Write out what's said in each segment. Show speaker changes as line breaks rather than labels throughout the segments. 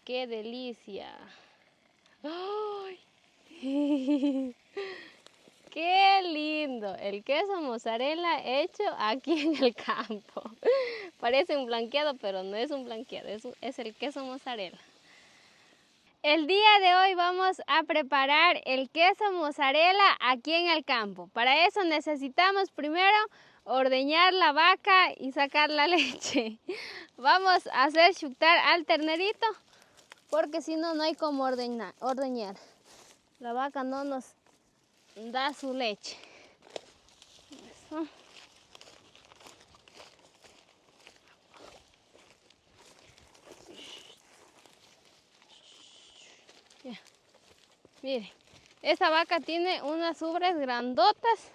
¡Qué delicia! ¡Ay! ¡Qué lindo! El queso mozzarella hecho aquí en el campo. Parece un blanqueado, pero no es un blanqueado, es el queso mozzarella. El día de hoy vamos a preparar el queso mozzarella aquí en el campo. Para eso necesitamos primero ordeñar la vaca y sacar la leche. Vamos a hacer chutar al ternerito porque si no, no hay cómo ordeñar. La vaca no nos da su leche. Eso. Ya. Miren, esta vaca tiene unas ubres grandotas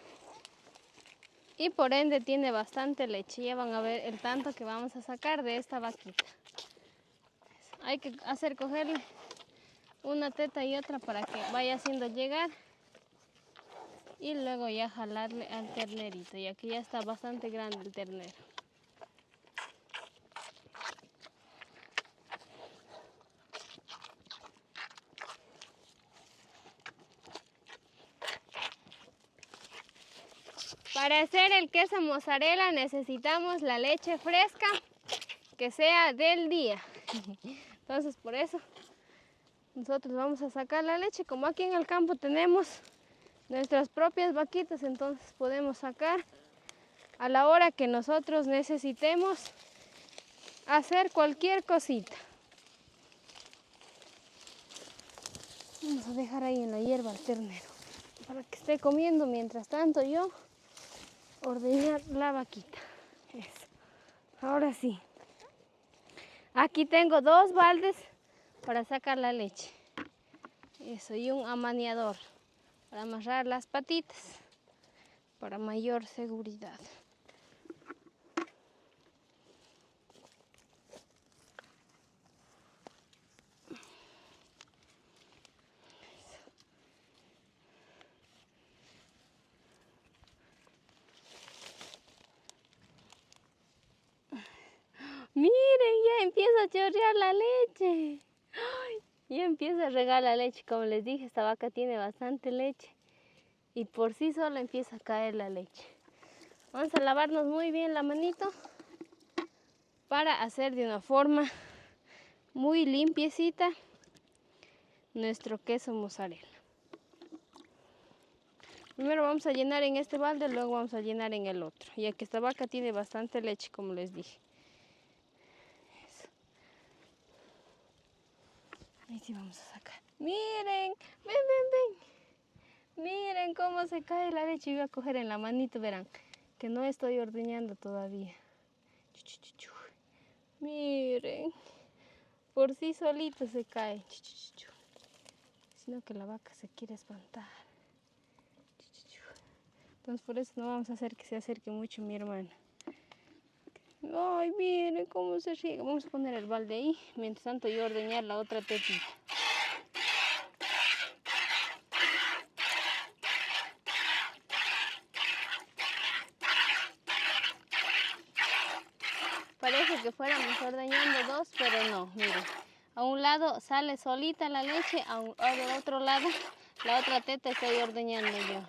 y por ende tiene bastante leche. Ya van a ver el tanto que vamos a sacar de esta vaquita. Hay que cogerle una teta y otra para que vaya haciendo llegar y luego ya jalarle al ternerito, y aquí ya está bastante grande el ternero. Para hacer el queso mozzarella necesitamos la leche fresca que sea del día. Entonces por eso nosotros vamos a sacar la leche. Como aquí en el campo tenemos nuestras propias vaquitas, entonces podemos sacar a la hora que nosotros necesitemos hacer cualquier cosita. Vamos a dejar ahí en la hierba al ternero para que esté comiendo mientras tanto yo ordeñar la vaquita. Eso. Ahora sí. Aquí tengo 2 baldes para sacar la leche. Eso, y un amaneador para amarrar las patitas para mayor seguridad. Miren, ya empieza a chorrear la leche. ¡Ay! Ya empieza a regar la leche. Como les dije, esta vaca tiene bastante leche y por sí sola empieza a caer la leche. Vamos a lavarnos muy bien la manito para hacer de una forma muy limpiecita nuestro queso mozzarella. Primero vamos a llenar en este balde, luego vamos a llenar en el otro, ya que esta vaca tiene bastante leche, como les dije. Eso. Ahí sí vamos a sacar. Miren, ven. Miren cómo se cae la leche. Yo voy a coger en la manito, verán, que no estoy ordeñando todavía. Miren, por sí solito se cae. Sino que la vaca se quiere espantar. Entonces por eso no vamos a hacer que se acerque mucho mi hermana. Ay, miren cómo se riega. Vamos a poner el balde ahí. Mientras tanto yo ordeñar la otra tetita. Parece que fuéramos ordeñando 2, pero no, miren. A un lado sale solita la leche, al otro lado la otra teta estoy ordeñando yo.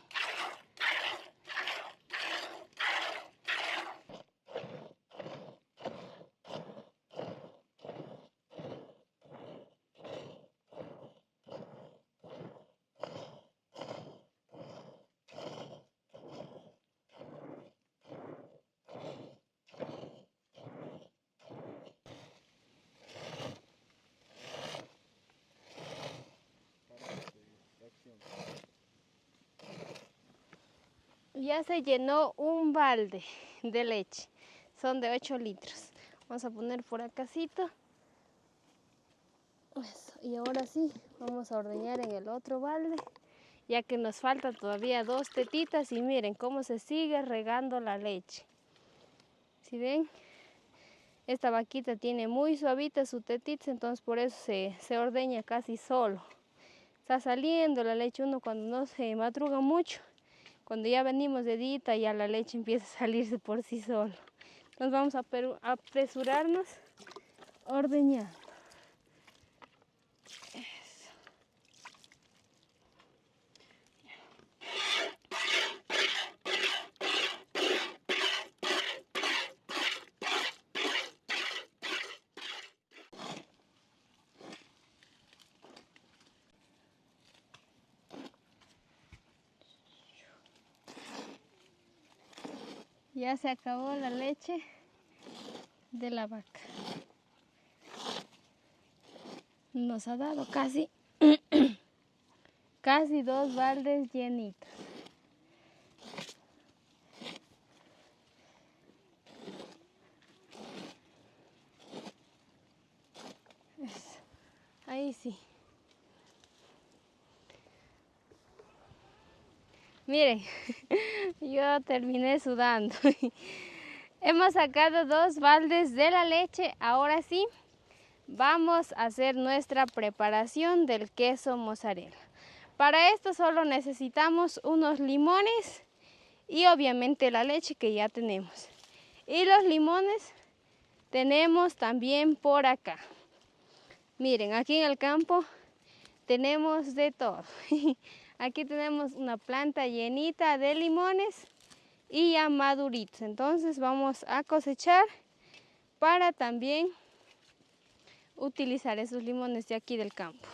Ya se llenó un balde de leche, son de 8 litros. Vamos a poner por acácito. Y ahora sí, vamos a ordeñar en el otro balde, ya que nos falta todavía 2 tetitas y miren cómo se sigue regando la leche. ¿Sí ven? Esta vaquita tiene muy suavita su tetita, entonces por eso se ordeña casi solo. Está saliendo la leche uno cuando no se madruga mucho. Cuando ya venimos de día, ya la leche empieza a salirse por sí solo. Entonces vamos a apresurarnos a ordeñar. Ya se acabó la leche de la vaca. Nos ha dado casi 2 baldes llenitos. Ahí sí. Miren, yo terminé sudando. Hemos sacado 2 baldes de la leche. Ahora sí, vamos a hacer nuestra preparación del queso mozzarella. Para esto solo necesitamos unos limones y obviamente la leche que ya tenemos. Y los limones tenemos también por acá. Miren, aquí en el campo tenemos de todo. Aquí tenemos una planta llenita de limones y ya maduritos. Entonces vamos a cosechar para también utilizar esos limones de aquí del campo.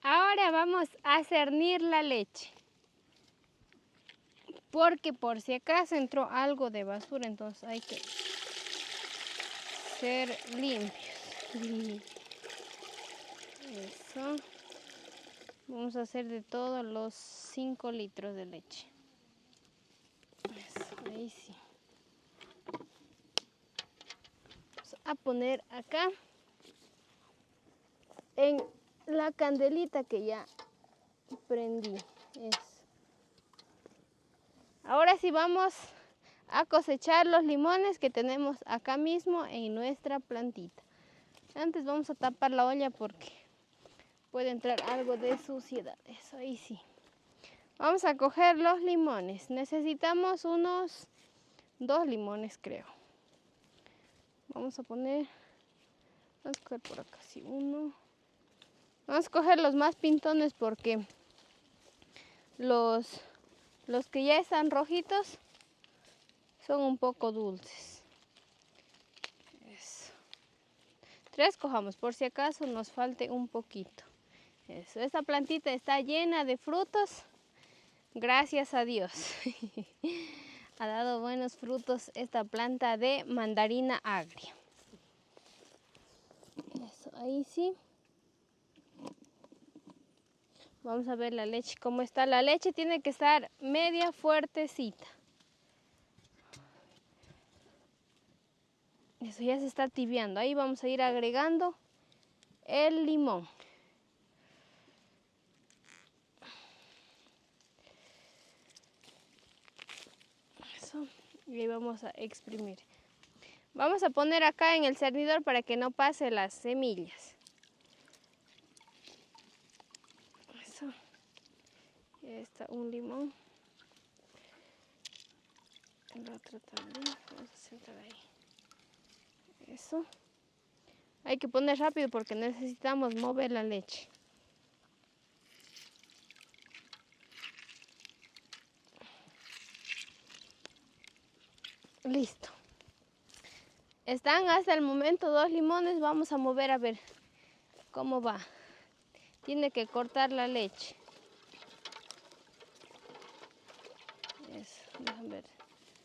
Ahora vamos a cernir la leche. Porque por si acaso entró algo de basura, entonces hay que ser limpios. Eso. Vamos a hacer de todos los 5 litros de leche. Eso, ahí sí. Vamos a poner acá en la candelita que ya prendí. Eso. Ahora sí vamos a cosechar los limones que tenemos acá mismo en nuestra plantita. Antes vamos a tapar la olla porque puede entrar algo de suciedad. Eso, ahí sí. Vamos a coger los limones. Necesitamos unos 2 limones, creo. Vamos a poner, vamos a coger por acá, sí, uno. Vamos a coger los más pintones porque los que ya están rojitos son un poco dulces. Eso. 3 cojamos por si acaso nos falte un poquito. Eso. Esta plantita está llena de frutos. Gracias a Dios. Ha dado buenos frutos esta planta de mandarina agria. Eso, ahí sí. Vamos a ver la leche cómo está. La leche tiene que estar media fuertecita. Eso ya se está tibiando. Ahí vamos a ir agregando el limón. Eso. Y ahí vamos a exprimir. Vamos a poner acá en el cernidor para que no pase las semillas. Eso. Ya está un limón. El otro también. Vamos a sentar ahí. Eso. Hay que poner rápido porque necesitamos mover la leche. Listo. Están hasta el momento 2 limones. Vamos a mover a ver cómo va. Tiene que cortar la leche. Eso, déjame ver.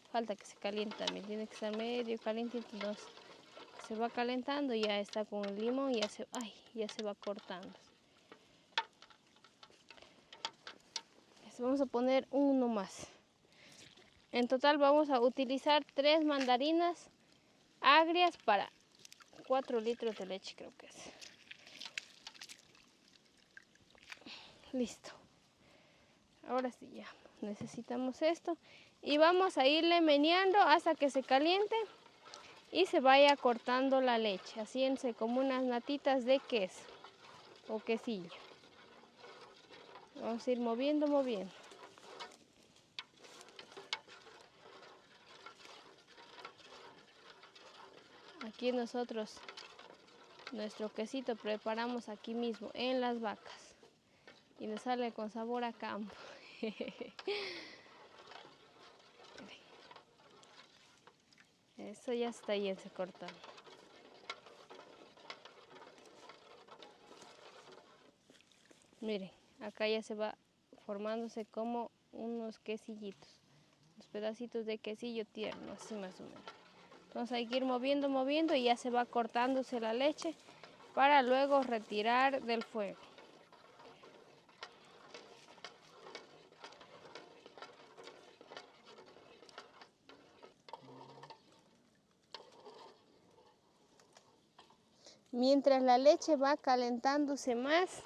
Falta que se caliente también. Tiene que estar medio caliente. Entonces se va calentando y ya está con el limón y ya se va cortando. Eso, vamos a poner uno más. En total vamos a utilizar 3 mandarinas agrias para 4 litros de leche, creo que es. Listo. Ahora sí ya necesitamos esto y vamos a irle meneando hasta que se caliente y se vaya cortando la leche, haciéndose como unas natitas de queso o quesillo. Vamos a ir moviendo. Aquí nosotros nuestro quesito preparamos aquí mismo en las vacas y nos sale con sabor a campo. Eso ya está se cortando. Miren, acá ya se va formándose como unos quesillitos, unos pedacitos de quesillo tierno, así más o menos. Entonces hay que ir moviendo, moviendo y ya se va cortándose la leche para luego retirar del fuego. Mientras la leche va calentándose más,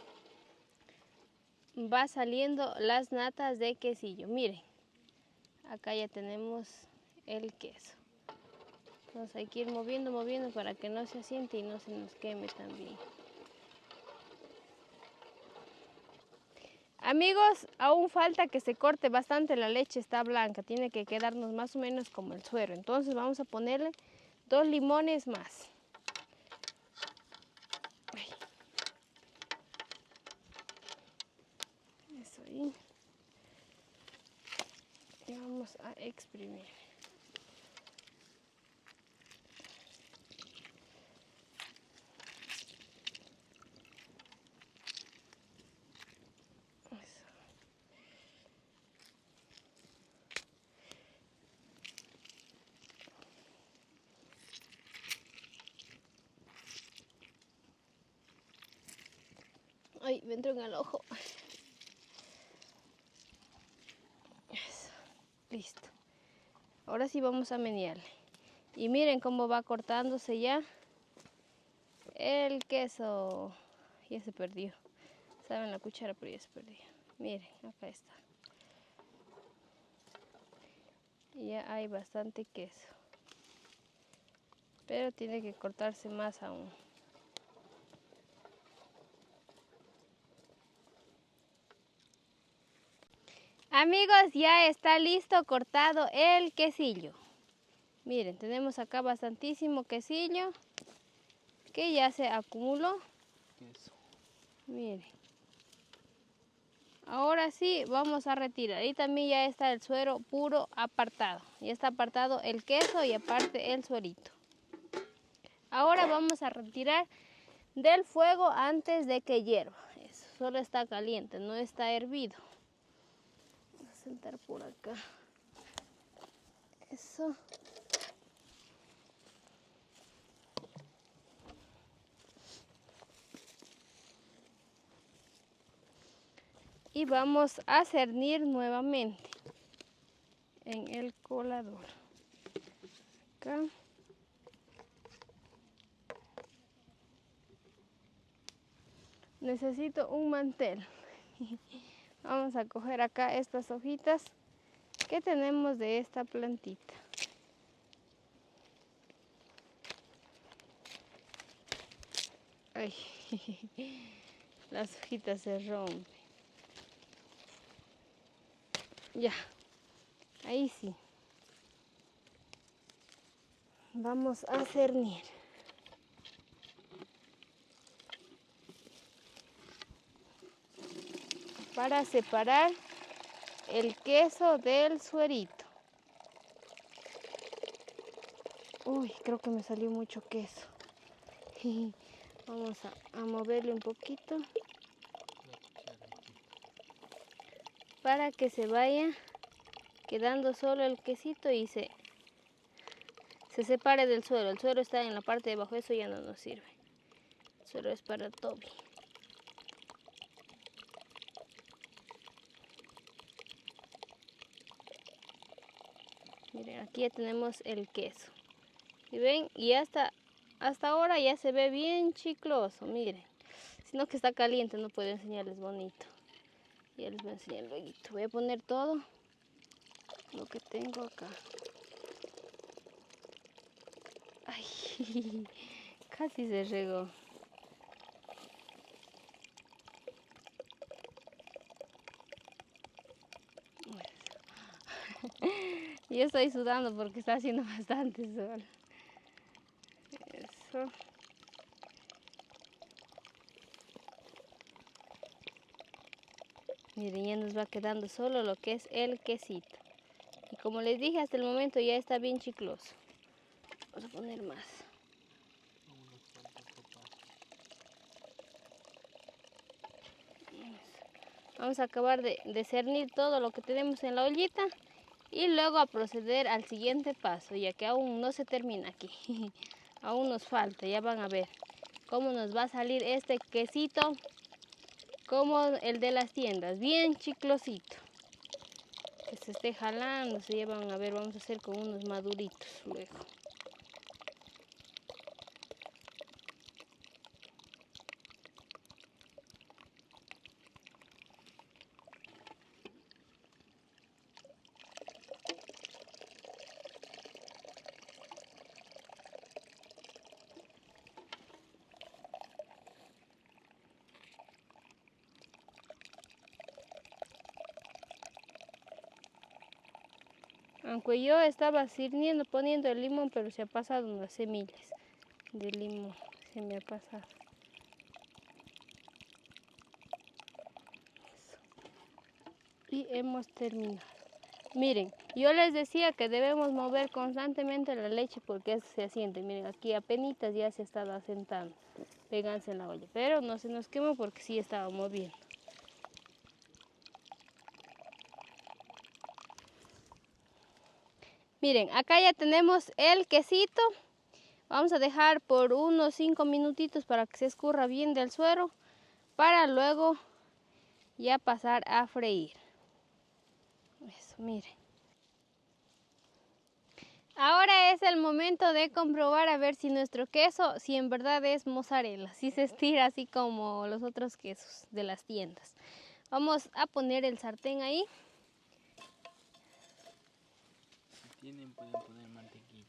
va saliendo las natas de quesillo. Miren, acá ya tenemos el queso. Entonces hay que ir moviendo, moviendo para que no se asiente y no se nos queme también. Amigos, aún falta que se corte bastante, la leche está blanca, tiene que quedarnos más o menos como el suero. Entonces vamos a ponerle 2 limones más. Eso ahí. Y vamos a exprimir. Eso. Ay, me entró en el ojo. Eso. Listo. Ahora sí vamos a menearle. Y miren cómo va cortándose ya el queso. Ya se perdió. Saben la cuchara, pero ya se perdió. Miren, acá está. Ya hay bastante queso. Pero tiene que cortarse más aún. Amigos, ya está listo cortado el quesillo. Miren, tenemos acá bastantísimo quesillo que ya se acumuló. Eso. Miren. Ahora sí vamos a retirar. Y también ya está el suero puro apartado. Ya está apartado el queso y aparte el suerito. Ahora vamos a retirar del fuego antes de que hierva. Eso, solo está caliente, no está hervido. Voy a sentar por acá. Eso. Y vamos a cernir nuevamente en el colador. Acá. Necesito un mantel. Vamos a coger acá estas hojitas que tenemos de esta plantita. Ay, las hojitas se rompen. Ya, ahí sí. Vamos a cernir. Para separar el queso del suerito. Uy, creo que me salió mucho queso. Vamos a moverle un poquito para que se vaya quedando solo el quesito y se separe del suero. El suero está en la parte de abajo, eso ya no nos sirve. El suero es para Toby. Miren, aquí ya tenemos el queso. ¿Y ven? Y hasta ahora ya se ve bien chicloso, miren. Sino que está caliente, no puedo enseñarles bonito. Ya les voy a enseñar luego. Voy a poner todo lo que tengo acá. Ay, casi se regó. Yo estoy sudando porque está haciendo bastante sol. Eso. Miren, ya nos va quedando solo lo que es el quesito. Y como les dije, hasta el momento ya está bien chicloso. Vamos a poner más. Vamos a acabar de cernir todo lo que tenemos en la ollita y luego a proceder al siguiente paso, ya que aún no se termina aquí. Aún nos falta, ya van a ver cómo nos va a salir este quesito como el de las tiendas, bien chiclosito. Que se esté jalando, ya van a ver, vamos a hacer con unos maduritos luego. Aunque yo estaba sirviendo, poniendo el limón, pero se ha pasado unas semillas de limón, se me ha pasado. Eso. Y hemos terminado. Miren, yo les decía que debemos mover constantemente la leche porque eso se asiente. Miren, aquí apenas ya se estaba asentando, pegándose en la olla, pero no se nos quemó porque sí estaba moviendo. Miren, acá ya tenemos el quesito. Vamos a dejar por unos 5 minutitos para que se escurra bien del suero, para luego ya pasar a freír. Eso, miren. Ahora es el momento de comprobar a ver si nuestro queso, si en verdad es mozzarella, si se estira así como los otros quesos de las tiendas. Vamos a poner el sartén ahí.
Si tienen, pueden poner mantequilla.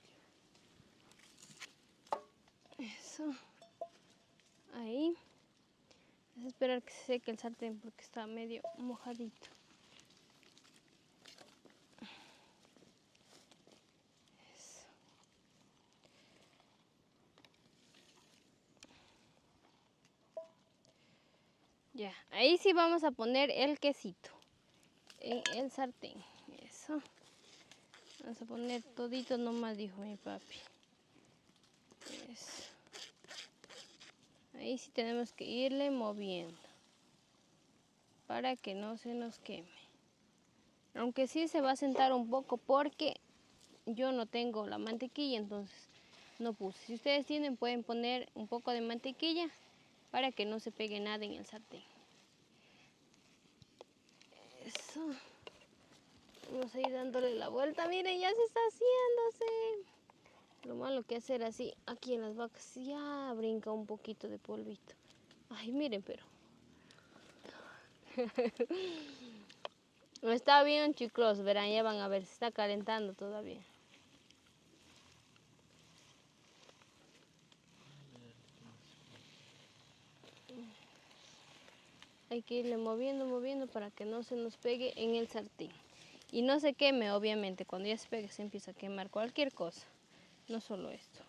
Eso. Ahí. Es esperar que se seque el sartén porque está medio mojadito. Eso. Ya, ahí sí vamos a poner el quesito en el sartén. Eso. Vamos a poner todito nomás, dijo mi papi. Eso. Ahí sí tenemos que irle moviendo para que no se nos queme. Aunque sí se va a sentar un poco porque yo no tengo la mantequilla, entonces no puse. Si ustedes tienen, pueden poner un poco de mantequilla para que no se pegue nada en el sartén. Eso. Vamos a ir dándole la vuelta. Miren, ya se está haciéndose. Lo malo que hacer así aquí en las vacas ya brinca un poquito de polvito. Ay, miren, pero está bien chicloso, verán, ya van a ver, se está calentando todavía. Hay que irle moviendo para que no se nos pegue en el sartén. Y no se queme, obviamente, cuando ya se pegue se empieza a quemar cualquier cosa, no solo esto.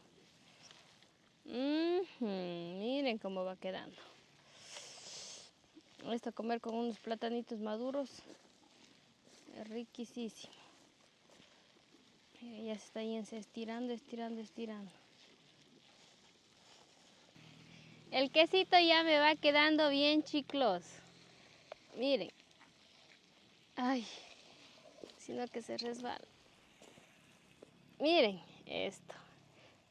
Miren cómo va quedando. Esto a comer con unos platanitos maduros es riquísimo. Ya se está estirando. El quesito ya me va quedando bien chicloso. Miren. Ay, sino que se resbala. Miren esto.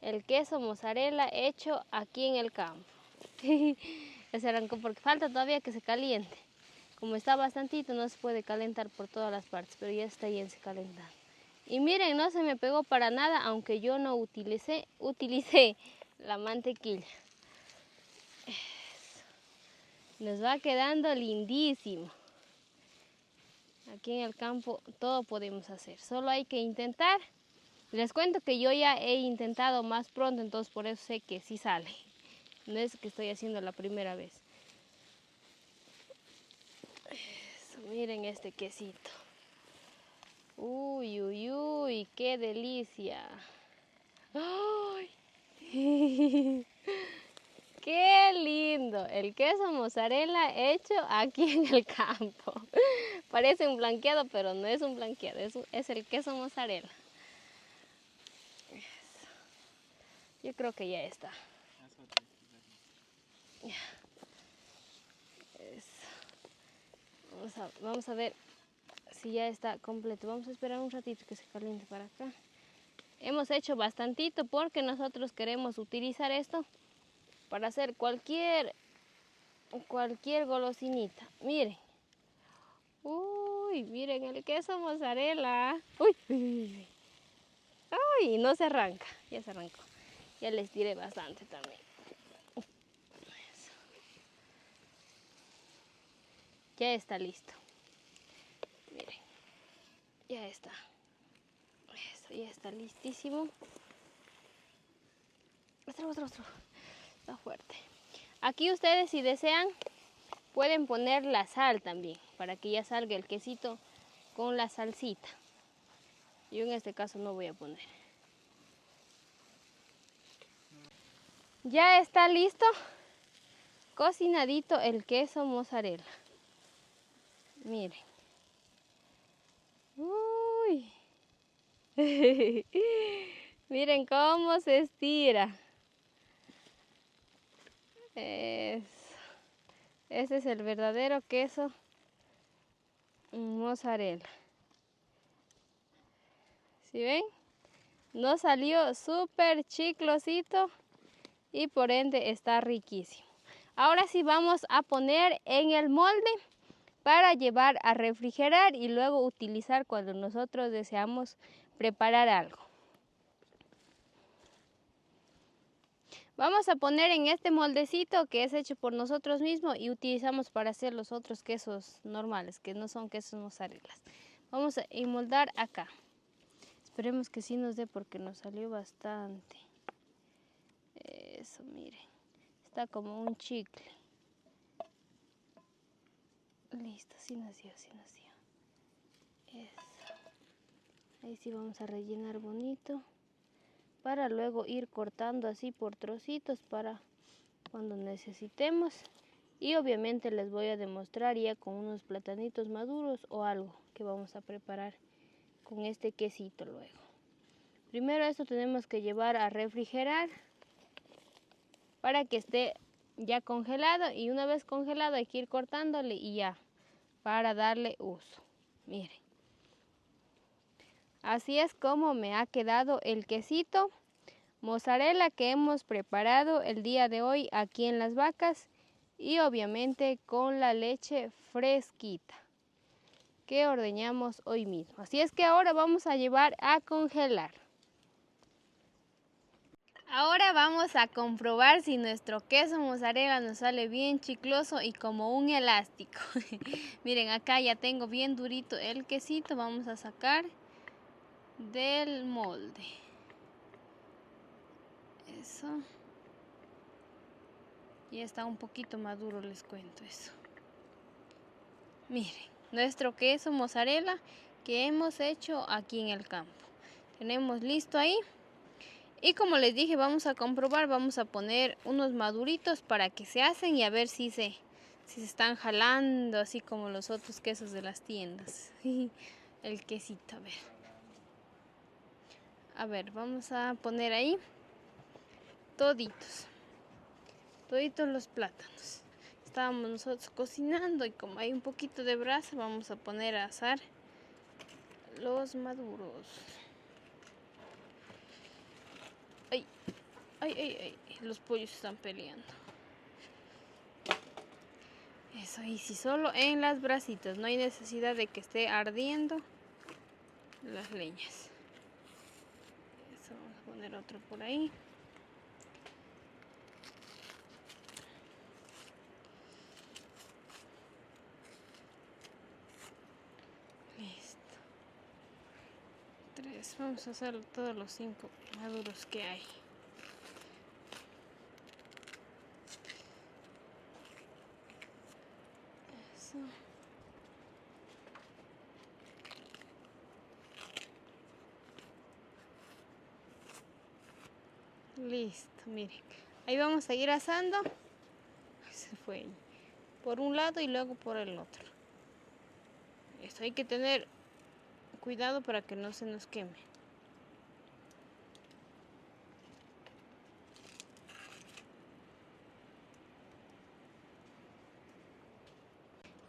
El queso mozzarella hecho aquí en el campo. Ya se arrancó porque falta todavía que se caliente. Como está bastantito, no se puede calentar por todas las partes, pero ya está bien se calentando. Y miren, no se me pegó para nada, aunque yo no utilicé la mantequilla. Eso. Nos va quedando lindísimo. Aquí en el campo todo podemos hacer, solo hay que intentar. Les cuento que yo ya he intentado más pronto, entonces por eso sé que sí sale. No es que estoy haciendo la primera vez. Eso, miren este quesito. Uy, qué delicia. ¡Ay! ¡Qué lindo! El queso mozzarella hecho aquí en el campo. Parece un blanqueado, pero no es un blanqueado, es el queso mozzarella. Eso. Yo creo que ya está. Eso. Vamos a ver si ya está completo. Vamos a esperar un ratito que se caliente para acá. Hemos hecho bastantito porque nosotros queremos utilizar esto para hacer cualquier golosinita. Miren. Uy, miren el queso mozzarella. Uy, uy, uy, uy. Ay, no se arranca. Ya se arrancó. Ya les tiré bastante también. Eso. Ya está listo. Miren. Ya está. Eso, ya está listísimo. Otro. Está fuerte. Aquí ustedes, si desean, pueden poner la sal también, para que ya salga el quesito con la salsita. Yo en este caso no voy a poner. Ya está listo, cocinadito el queso mozzarella. Miren. Uy. Miren cómo se estira. Eso. Ese es el verdadero queso mozzarella. ¿Sí ven? Nos salió súper chiclosito y por ende está riquísimo. Ahora sí vamos a poner en el molde para llevar a refrigerar y luego utilizar cuando nosotros deseamos preparar algo. Vamos a poner en este moldecito que es hecho por nosotros mismos y utilizamos para hacer los otros quesos normales, que no son quesos mozzarella. Vamos a enmoldar acá. Esperemos que sí nos dé porque nos salió bastante. Eso, miren. Está como un chicle. Listo, sí nos dio. Eso. Ahí sí vamos a rellenar bonito. Para luego ir cortando así por trocitos para cuando necesitemos. Y obviamente les voy a demostrar ya con unos platanitos maduros o algo que vamos a preparar con este quesito luego. Primero esto tenemos que llevar a refrigerar para que esté ya congelado, y una vez congelado hay que ir cortándole y ya para darle uso. Miren, así es como me ha quedado el quesito mozzarella que hemos preparado el día de hoy aquí en Las Vacas, y obviamente con la leche fresquita que ordeñamos hoy mismo. Así es que ahora vamos a llevar a congelar. Ahora vamos a comprobar si nuestro queso mozzarella nos sale bien chicloso y como un elástico. Miren, acá ya tengo bien durito el quesito. Vamos a sacar del molde. Eso. Ya está un poquito maduro, les cuento eso. Miren, nuestro queso mozzarella que hemos hecho aquí en el campo. Tenemos listo ahí. Y como les dije, vamos a comprobar, vamos a poner unos maduritos para que se hacen y a ver si se están jalando, así como los otros quesos de las tiendas. El quesito, a ver. A ver, vamos a poner ahí toditos los plátanos. Estábamos nosotros cocinando y como hay un poquito de brasa, vamos a poner a asar los maduros. Ay, los pollos están peleando. Eso, y si solo en las brasitas, no hay necesidad de que esté ardiendo las leñas. Eso, vamos a poner otro por ahí. Listo. 3, vamos a hacer todos los 5 maduros que hay. Eso. Listo, miren. Ahí vamos a ir asando. Se fue por un lado y luego por el otro. Esto hay que tener cuidado para que no se nos queme.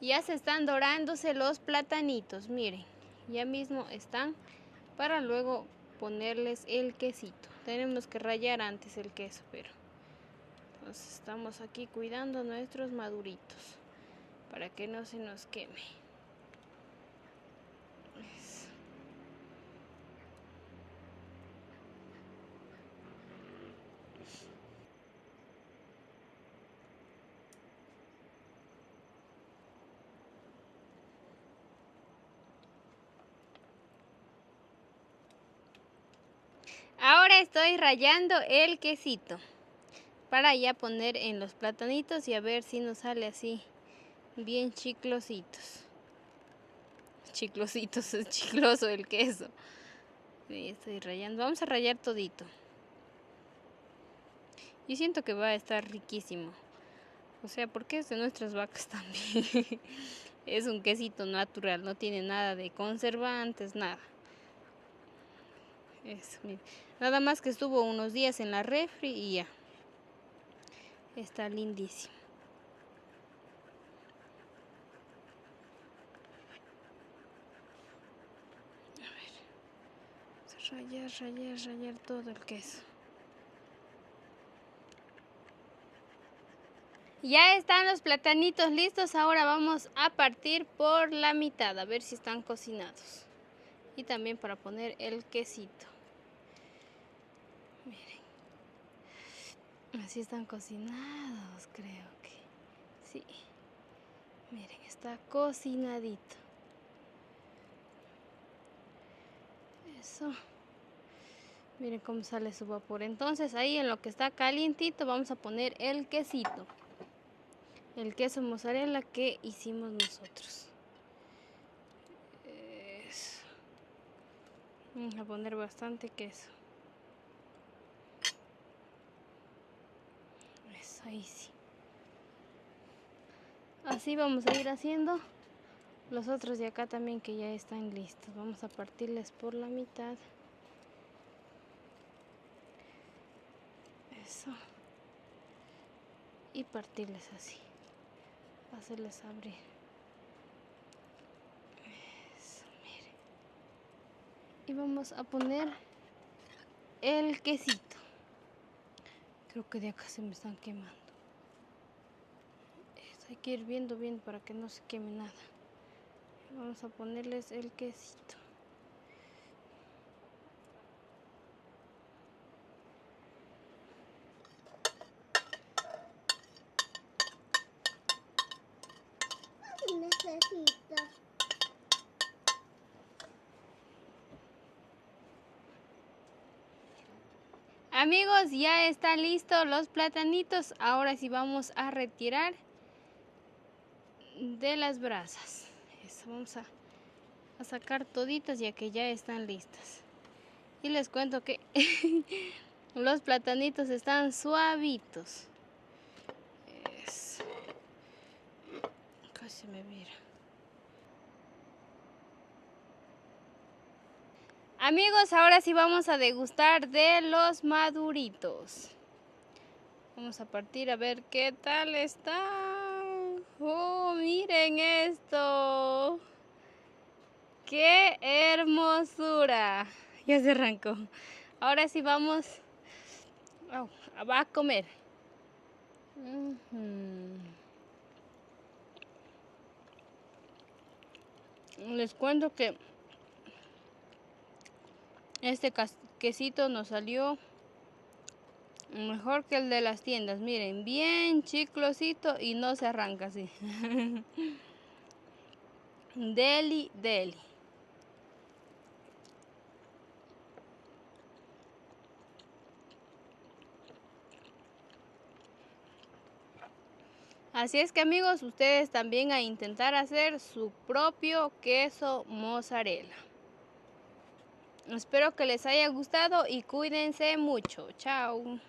Ya se están dorándose los platanitos, miren, ya mismo están para luego ponerles el quesito. Tenemos que rallar antes el queso, pero entonces estamos aquí cuidando nuestros maduritos para que no se nos queme. Eso. Ahora estoy rallando el quesito para ya poner en los platanitos y a ver si nos sale así bien chiclositos. Chiclositos, es chicloso el queso. Sí, estoy rallando, vamos a rallar todito. Yo siento que va a estar riquísimo. O sea, porque es de nuestras vacas también. Es un quesito natural, no tiene nada de conservantes, nada. Eso, mira. Nada más que estuvo unos días en la refri y ya. Está lindísimo. A ver. Rallar todo el queso. Ya están los platanitos listos, ahora vamos a partir por la mitad, a ver si están cocinados. Y también para poner el quesito. Miren. Así están cocinados, creo que. Sí. Miren, está cocinadito. Eso. Miren cómo sale su vapor. Entonces ahí en lo que está calientito vamos a poner el quesito. El queso mozzarella que hicimos nosotros. Eso. Vamos a poner bastante queso. Eso, ahí sí. Así vamos a ir haciendo los otros de acá también que ya están listos. Vamos a partirles por la mitad. Eso. Y partirles así. Hacerles abrir. Eso, miren. Y vamos a poner el quesito. Creo que de acá se me están quemando. Eso, hay que ir viendo bien para que no se queme nada. Vamos a ponerles el quesito.
Necesito.
Amigos, ya están listos los platanitos. Ahora sí vamos a retirar de las brasas. Eso, vamos a sacar toditas ya que ya están listas. Y les cuento que los platanitos están suavitos. Eso. Casi me mira. Amigos, ahora sí vamos a degustar de los maduritos. Vamos a partir a ver qué tal está. ¡Oh, miren esto! ¡Qué hermosura! Ya se arrancó. Ahora sí vamos va a comer. Les cuento que este quesito nos salió mejor que el de las tiendas. Miren, bien chiclosito y no se arranca así. Deli, deli. Así es que amigos, ustedes también a intentar hacer su propio queso mozzarella. Espero que les haya gustado y cuídense mucho. Chao.